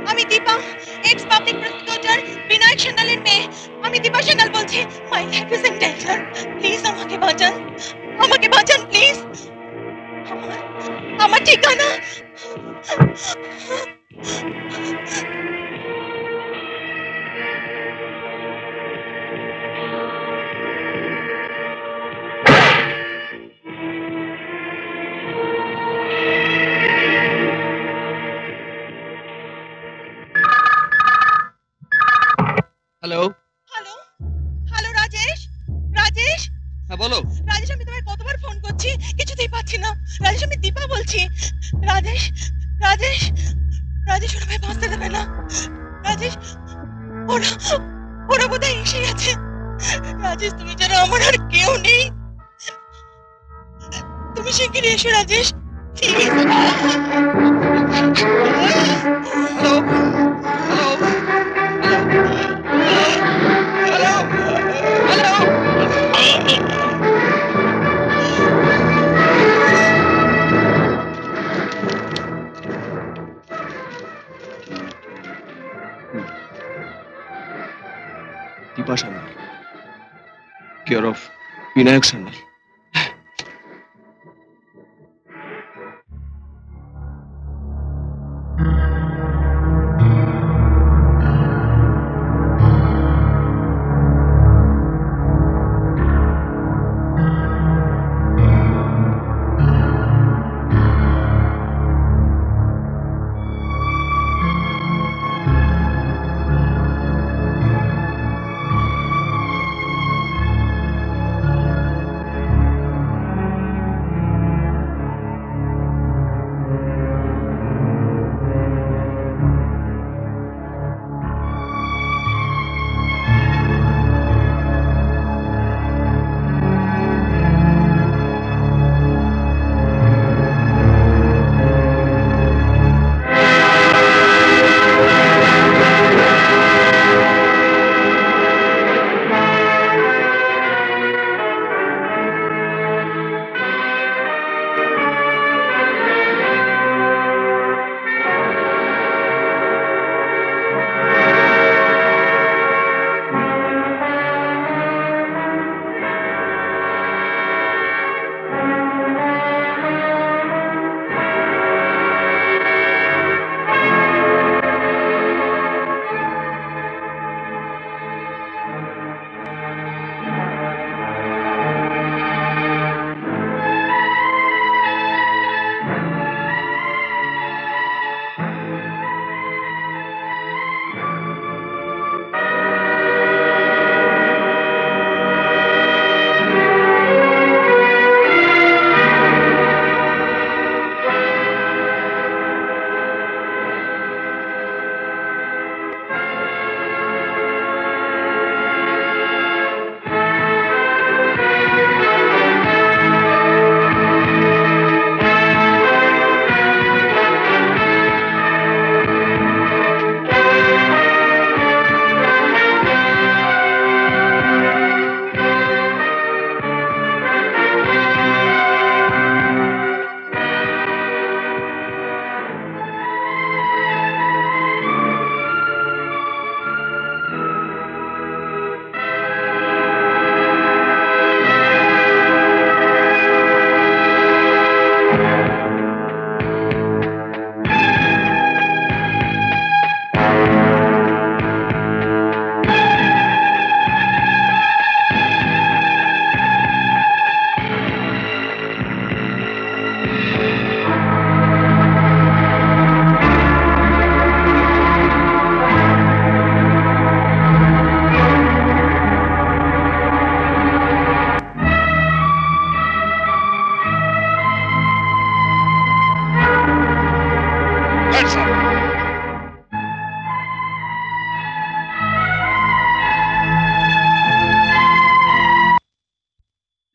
আমি Dipa, ex public prosecutor Binayak সান্যালের মেয়ে। আমি দীপা সান্যাল বলছি। My life is in danger. Please আমাকে বাঁচান, আমাকে বাঁচান প্লিজ। আমার আমার ঠিকানা। Hello. Hello, hello Rajesh, Rajesh, হ্যাঁ বলো। রাজেশ আমি তোমায় কতবার ফোন করছি, কিছুতেই পাচ্ছি না। রাজেশ আমি দীপা বলছি। রাজেশ, রাজেশ, রাজেশ ওরা আমায় বাঁচতে দেবে না। রাজেশ, ওরা ওরা বোধহয় এসে গেছে। রাজেশ তুমি ছাড়া আমার আর কেউ নেই। তুমি শিগগিরই এসো Rajesh, please. Hello, hello, hello, hello, Dipa Sanyal, care of Binayak Sanyal.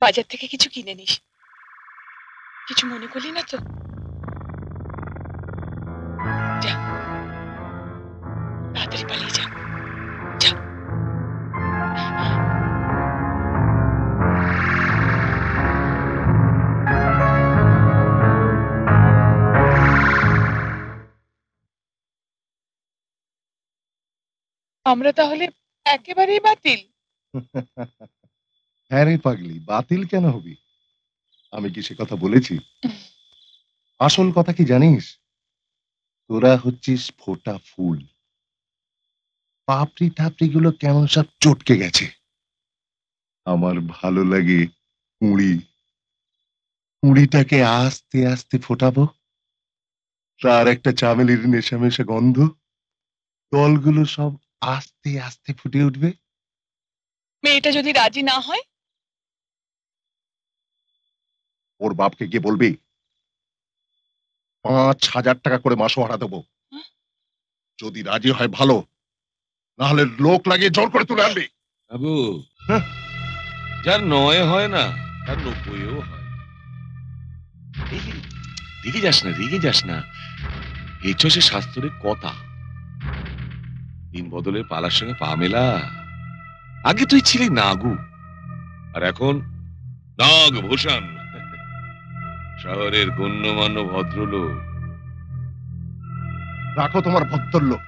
বাজার থেকে কিছু কিনে নিস, কিছু মনে করলি না তো? যা, তাড়াতাড়ি পালিয়ে যা। আমরা তাহলে একেবারেই বাতিল? হ্যাঁ রে পাগলি, বাতিল কেন হবি? আমি কি সে কথা বলেছি? আসল কথা কি জানিস? তোরা হচ্ছিস ফোটা ফুল। পাপড়ি টাপড়ি গুলো কেমন সব চটকে গেছে। আমার ভালো লাগে কুঁড়ি। কুঁড়িটাকে আস্তে আস্তে ফোটাবো, তার একটা চামেলির নেশা মেশা গন্ধ, দলগুলো সব আস্তে আস্তে ফুটে উঠবে। মেয়েটা যদি রাজি না হয়? ওর বাপকে গিয়ে বলবি 5,000 টাকা করে মাসোহারা দেবো। যদি রাজি হয় ভালো, না হলে লোক লাগিয়ে জোর করে তুলে আনবি। বাবু, হ্যাঁ। যার 9 হয় না তার 90ও হয়। রেগে যাস না, রেগে যাস না। এই তো সে শাস্ত্রের কথা। দিন বদলের পালার সঙ্গে পা মেলা। আগে তুই ছিলি নাগু, আর এখন নাগভূষণ, শহরের গণ্যমান্য ভদ্রলোক। রাখো তোমার ভদ্রলোক।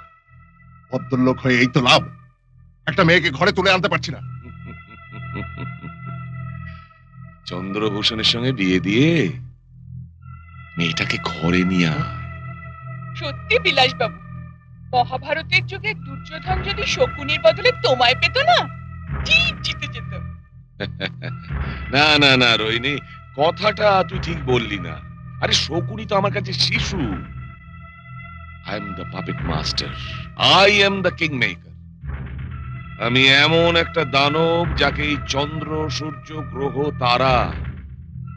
ভদ্রলোক হয়ে এই তো লাভ, একটা মেয়েকে ঘরে তুলে আনতে পারছি না। চন্দ্রভূষণের সঙ্গে বিয়ে দিয়ে মেয়েটাকে ঘরে নিয়ে আয়। সত্যি বিলাস বাবু, মহাভারতের যুগে দুর্যোধন যদি শকুনির বদলে তোমায় পেত না, ঠিক জিতে যেত। না না না রোহিণী, কথাটা তুই ঠিক বললি না। আরে শকুনি তো আমার কাছে শিশু। I am the puppet master, I am the king maker. আমি এমন একটা দানব যাকে এই চন্দ্র সূর্য গ্রহ তারা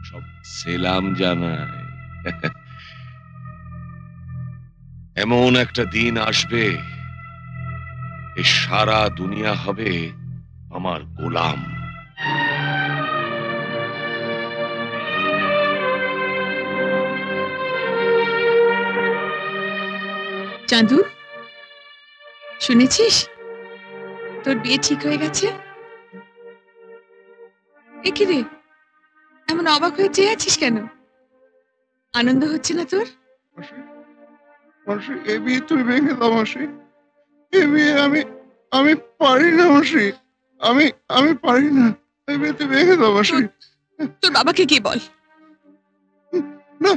সব সেলাম জানায়। এমন একটা দিন আসবে, এই সারা দুনিয়া হবে আমার গোলাম। চাঁদু, শুনেছিস তোর বিয়ে ঠিক হয়ে গেছে? এ কি রে, এমন অবাক হয়ে চেয়ে আছিস কেন? আনন্দ হচ্ছে না তোর? মাসি, এ বিয়ে তুমি ভেঙে দাও মাসি। এ বিয়ে আমি পারি না মাসি। আমি পারি না। এ বিয়ে তুমি ভেঙে দাও মাসি। তোর বাবাকে গিয়ে বল। না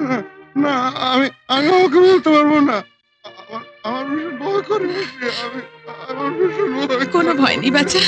না না, আমি ওকে বলতে পারবো না। আমার ভীষণ ভয় করে মাসি। আমার ভীষণ ভয় কোনো করে। ভয় নেই বাচ্চা,